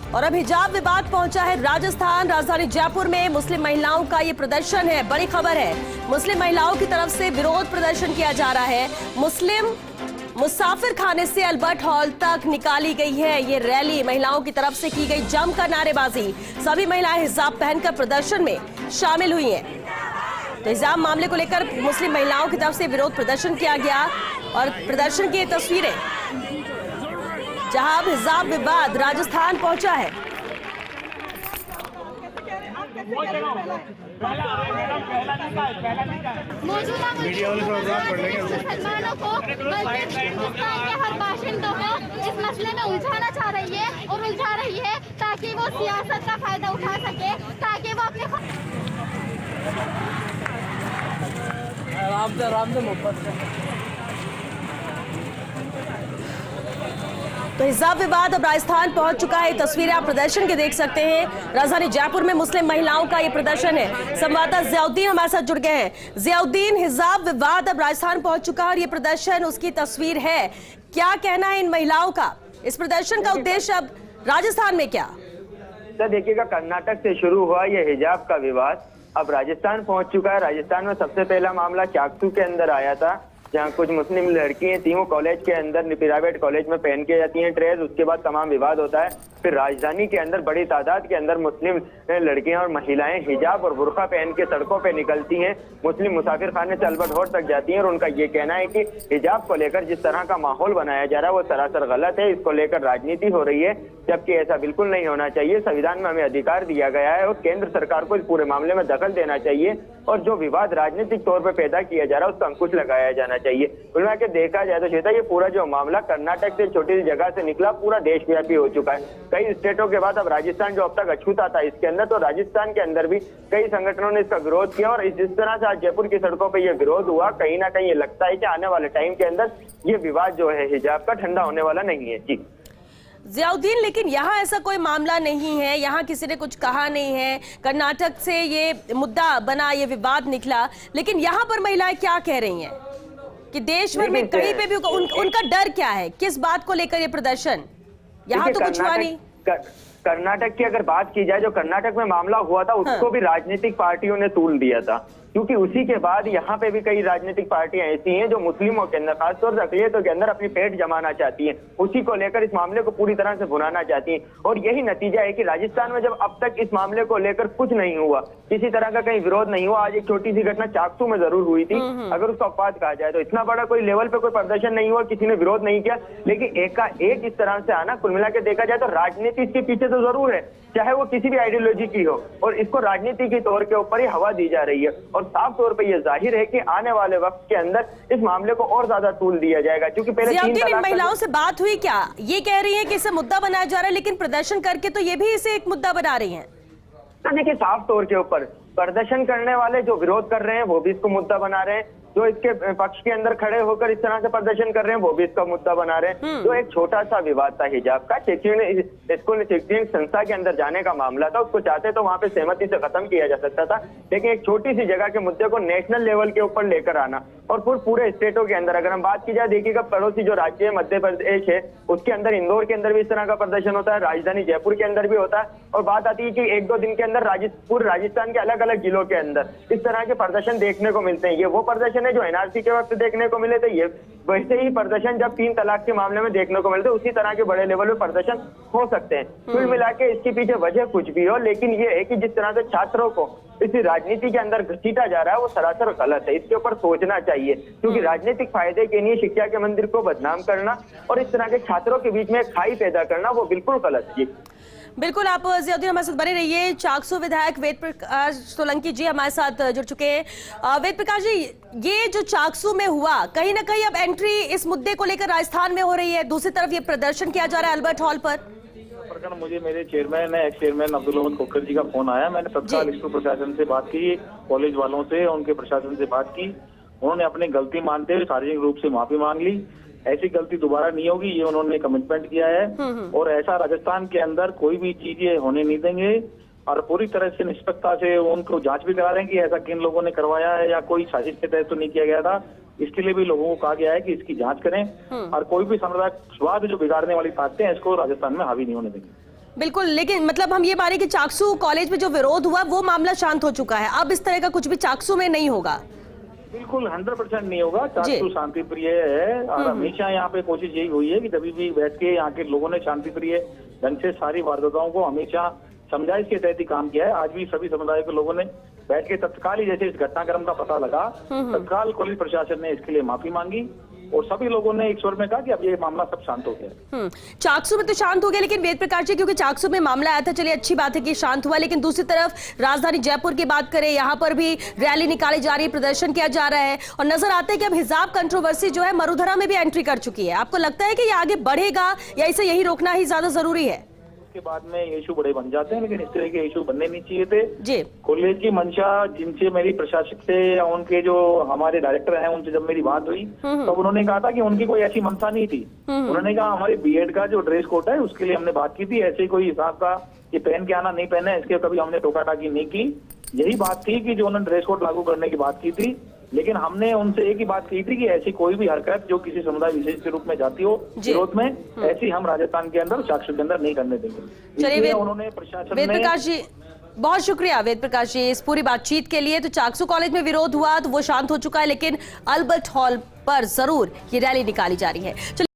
और अब हिजाब विवाद पहुंचा है राजस्थान। राजधानी जयपुर में मुस्लिम महिलाओं का ये प्रदर्शन है, बड़ी खबर है। मुस्लिम महिलाओं की तरफ से विरोध प्रदर्शन किया जा रहा है। मुस्लिम मुसाफिर खाने से अल्बर्ट हॉल तक निकाली गई है ये रैली। महिलाओं की तरफ से की गई जमकर नारेबाजी। सभी महिलाएं हिजाब पहनकर प्रदर्शन में शामिल हुई हैं। तो हिजाब मामले को लेकर मुस्लिम महिलाओं की तरफ से विरोध प्रदर्शन किया गया और प्रदर्शन की तस्वीरें जहां अब हिजाब विवाद राजस्थान पहुंचा है। मौजूदा मुसलमानों को हर बाशिंदों को इस मसले में उलझाना चाह रही है और उलझा रही है ताकि वो सियासत का फायदा उठा सके, ताकि वो अपने आराम से मोहब्बत से। तो हिजाब विवाद अब राजस्थान पहुंच चुका है। तस्वीरें आप प्रदर्शन के देख सकते हैं। राजधानी जयपुर में मुस्लिम महिलाओं का ये प्रदर्शन है। संवाददाता जियाउद्दीन हमारे साथ जुड़ गए हैं। जियाउद्दीन, हिजाब विवाद अब राजस्थान पहुंच चुका है और ये प्रदर्शन उसकी तस्वीर है। क्या कहना है इन महिलाओं का? इस प्रदर्शन का उद्देश्य अब राजस्थान में क्या? तो देखिएगा, कर्नाटक से शुरू हुआ ये हिजाब का विवाद अब राजस्थान पहुंच चुका है। राजस्थान में सबसे पहला मामला चाकसू के अंदर आया था, जहां कुछ मुस्लिम लड़कियां थी, वो कॉलेज के अंदर प्राइवेट कॉलेज में पहन के जाती हैं ड्रेस। उसके बाद तमाम विवाद होता है। फिर राजधानी के अंदर बड़ी तादाद के अंदर मुस्लिम लड़कियां और महिलाएं हिजाब और बुर्का पहन के सड़कों पे निकलती हैं। मुस्लिम मुसाफिर खाने से अल्बर्ट हॉल तक जाती हैं और उनका ये कहना है कि हिजाब को लेकर जिस तरह का माहौल बनाया जा रहा है वो सरासर गलत है। इसको लेकर राजनीति हो रही है, जबकि ऐसा बिल्कुल नहीं होना चाहिए। संविधान में हमें अधिकार दिया गया है और केंद्र सरकार को इस पूरे मामले में दखल देना चाहिए और जो विवाद राजनीतिक तौर पर पैदा किया जा रहा है उसका अंकुश लगाया जाना चाहिए। कुल मिला के देखा जाए तो श्वेता, ये पूरा जो मामला कर्नाटक से छोटी सी जगह से निकला पूरा देशव्यापी हो चुका है। कई स्टेटों के बाद अब राजस्थान जो अब तक अछूता था इसके अंदर, तो राजस्थान के अंदर भी कई संगठनों ने इसका विरोध किया और जिस तरह से आज जयपुर की सड़कों पर यह विरोध हुआ, कहीं ना कहीं ये लगता है कि आने वाले टाइम के अंदर ये विवाद जो है हिजाब का ठंडा होने वाला नहीं है। जी जियाउद्दीन, लेकिन यहाँ ऐसा कोई मामला नहीं है, यहाँ किसी ने कुछ कहा नहीं है। कर्नाटक से ये मुद्दा बना, ये विवाद निकला, लेकिन यहाँ पर महिलाएं क्या कह रही हैं कि देश भर में कहीं पे भी उनका डर क्या है, किस बात को लेकर ये प्रदर्शन? यहाँ तो कुछ हुआ नहीं। कर्नाटक की अगर बात की जाए, जो कर्नाटक में मामला हुआ था उसको भी राजनीतिक पार्टियों ने तूल दिया था, क्योंकि उसी के बाद यहाँ पे भी कई राजनीतिक पार्टियां ऐसी हैं जो मुस्लिमों के अंदर, खासतौर से अक़लियतों के अंदर अपनी पेट जमाना चाहती हैं। उसी को लेकर इस मामले को पूरी तरह से भुनाना चाहती हैं और यही नतीजा है कि राजस्थान में जब अब तक इस मामले को लेकर कुछ नहीं हुआ, किसी तरह का कहीं विरोध नहीं हुआ। आज एक छोटी सी घटना चाकसू में जरूर हुई थी, अगर उसका अपवाद कहा जाए तो इतना बड़ा कोई लेवल पे कोई प्रदर्शन नहीं हुआ, किसी ने विरोध नहीं किया। लेकिन एकाएक इस तरह से आना, कुल मिला के देखा जाए तो राजनीति इसके पीछे तो जरूर है, चाहे वो किसी भी आइडियोलॉजी की हो, और इसको राजनीति के तौर के ऊपर ही हवा दी जा रही है। और साफ तौर पर यह जाहिर है कि आने वाले वक्त के अंदर इस मामले को और ज्यादा तूल दिया जाएगा, क्योंकि पहले इन महिलाओं से बात हुई क्या? ये कह रही है कि इसे मुद्दा बनाया जा रहा है, लेकिन प्रदर्शन करके तो ये भी इसे एक मुद्दा बना रही है। देखिए, साफ तौर के ऊपर प्रदर्शन करने वाले जो विरोध कर रहे हैं वो भी इसको मुद्दा बना रहे हैं, जो इसके पक्ष के अंदर खड़े होकर इस तरह से प्रदर्शन कर रहे हैं वो भी इसका मुद्दा बना रहे हैं। जो एक छोटा सा विवाद था हिजाब का, शैक्षणिक संस्था के अंदर जाने का मामला था, उसको चाहते तो वहां पे सहमति से खत्म किया जा सकता था, लेकिन एक छोटी सी जगह के मुद्दे को नेशनल लेवल के ऊपर लेकर आना और फिर पूरे स्टेटों के अंदर, अगर हम बात की जाए, देखिएगा पड़ोसी जो राज्य है मध्य प्रदेश है, उसके अंदर इंदौर के अंदर भी इस तरह का प्रदर्शन होता है, राजधानी जयपुर के अंदर भी होता है। और बात आती है कि एक दो दिन के अंदर पूरे राजस्थान के अलग अलग जिलों के अंदर इस तरह के प्रदर्शन देखने को मिलते हैं। ये वो प्रदर्शन है जो एनआरसी के वक्त देखने को मिले थे, ये वैसे ही प्रदर्शन जब 3 तलाक के मामले में देखने को मिलते, उसी तरह के बड़े लेवल पे प्रदर्शन हो सकते हैं। कुल मिला के इसके पीछे वजह कुछ भी हो, लेकिन ये है कि जिस तरह से छात्रों को इस राजनीति के अंदर घसीटा जा रहा है वो सरासर गलत है। इसके ऊपर सोचना चाहिए, क्योंकि राजनीतिक फायदे के लिए शिक्षा के मंदिर को बदनाम करना और इस तरह के छात्रों के बीच में खाई पैदा करना वो बिल्कुल गलत है। बिल्कुल, आप जियाउद्दीन हमारे साथ बने रहिए। चाकसू विधायक वेद प्रकाश सोलंकी जी हमारे साथ जुड़ चुके हैं। वेद प्रकाश जी, ये जो चाकसू में हुआ, कहीं ना कहीं अब एंट्री इस मुद्दे को लेकर राजस्थान में हो रही है, दूसरी तरफ ये प्रदर्शन किया जा रहा है अल्बर्ट हॉल पर। मुझे मेरे chairman ex chairman Abdul Ahmed Khokhar ji का फोन आया। मैंने तत्काल स्कूल प्रशासन से बात की, कॉलेज वालों से, उनके प्रशासन से बात की। उन्होंने अपनी गलती मानते हुए सार्वजनिक रूप से माफी मांग ली। ऐसी गलती दोबारा नहीं होगी, ये उन्होंने कमिटमेंट किया है और ऐसा राजस्थान के अंदर कोई भी चीजें होने नहीं देंगे और पूरी तरह से निष्पक्षता से उनको जांच भी करा रहे हैं कि ऐसा किन लोगों ने करवाया है या कोई साजिश के तहत तो नहीं किया गया था। इसके लिए भी लोगों को कहा गया है कि इसकी जांच करें और कोई भी सामुदायिक स्वाद जो बिगाड़ने वाली ताकतें हैं इसको राजस्थान में हावी नहीं होने देंगे। बिल्कुल, लेकिन मतलब हम ये माने कि चाकसू कॉलेज में जो विरोध हुआ वो मामला शांत हो चुका है, अब इस तरह का कुछ भी चाकसू में नहीं होगा। बिल्कुल 100% नहीं होगा। चाकसू शांति प्रिय है और हमेशा यहाँ पे कोशिश यही हुई है कि जब भी बैठ के यहाँ के लोगों ने शांति प्रिय ढंग से सारी वारदातों को हमेशा समझाइश के तहत ही काम किया है। आज भी सभी समुदाय के लोगों ने बैठ के तत्काल ही जैसे इस घटनाक्रम का पता लगा, तत्काल कॉलेज प्रशासन ने इसके लिए माफी मांगी और सभी लोगों ने एक स्वर में कहा कि अब ये मामला सब शांत हो गया। चाकसू में तो शांत हो गया, लेकिन वेद प्रकाश जी, क्योंकि चाकसू में मामला आया था, चलिए अच्छी बात है कि शांत हुआ, लेकिन दूसरी तरफ राजधानी जयपुर की बात करें, यहाँ पर भी रैली निकाली जा रही है, प्रदर्शन किया जा रहा है और नजर आता है कि अब हिजाब कंट्रोवर्सी जो है मरुधरा में भी एंट्री कर चुकी है। आपको लगता है कि ये आगे बढ़ेगा या इसे यही रोकना ही ज्यादा जरूरी है? के बाद में इशू बड़े बन जाते हैं, लेकिन इस तरह के इशू बनने नहीं चाहिए थे जी। कॉलेज की मंशा, जिनसे मेरी प्रशासक से या उनके जो हमारे डायरेक्टर हैं उनसे जब मेरी बात हुई तब उन्होंने कहा था कि उनकी कोई ऐसी मंशा नहीं थी। उन्होंने कहा हमारे बीएड का जो ड्रेस कोड है उसके लिए हमने बात की थी, ऐसे कोई हिसाब का ये पहन के आना नहीं पहना है इसके कभी हमने टोका टाकी नहीं की। यही बात थी कि जो उन्होंने ड्रेस कोड लागू करने की बात की थी, लेकिन हमने उनसे एक ही बात की थी कि ऐसी कोई भी हरकत जो किसी समुदाय विशेष के रूप में जाती हो विरोध में, ऐसी हम राजस्थान के अंदर चाकसू के अंदर नहीं करने देंगे। चलिए उन्होंने प्रशासन वेद प्रकाश जी, बहुत शुक्रिया वेद प्रकाश जी इस पूरी बातचीत के लिए। तो चाकसू कॉलेज में विरोध हुआ तो वो शांत हो चुका है, लेकिन अल्बर्ट हॉल पर जरूर ये रैली निकाली जा रही है।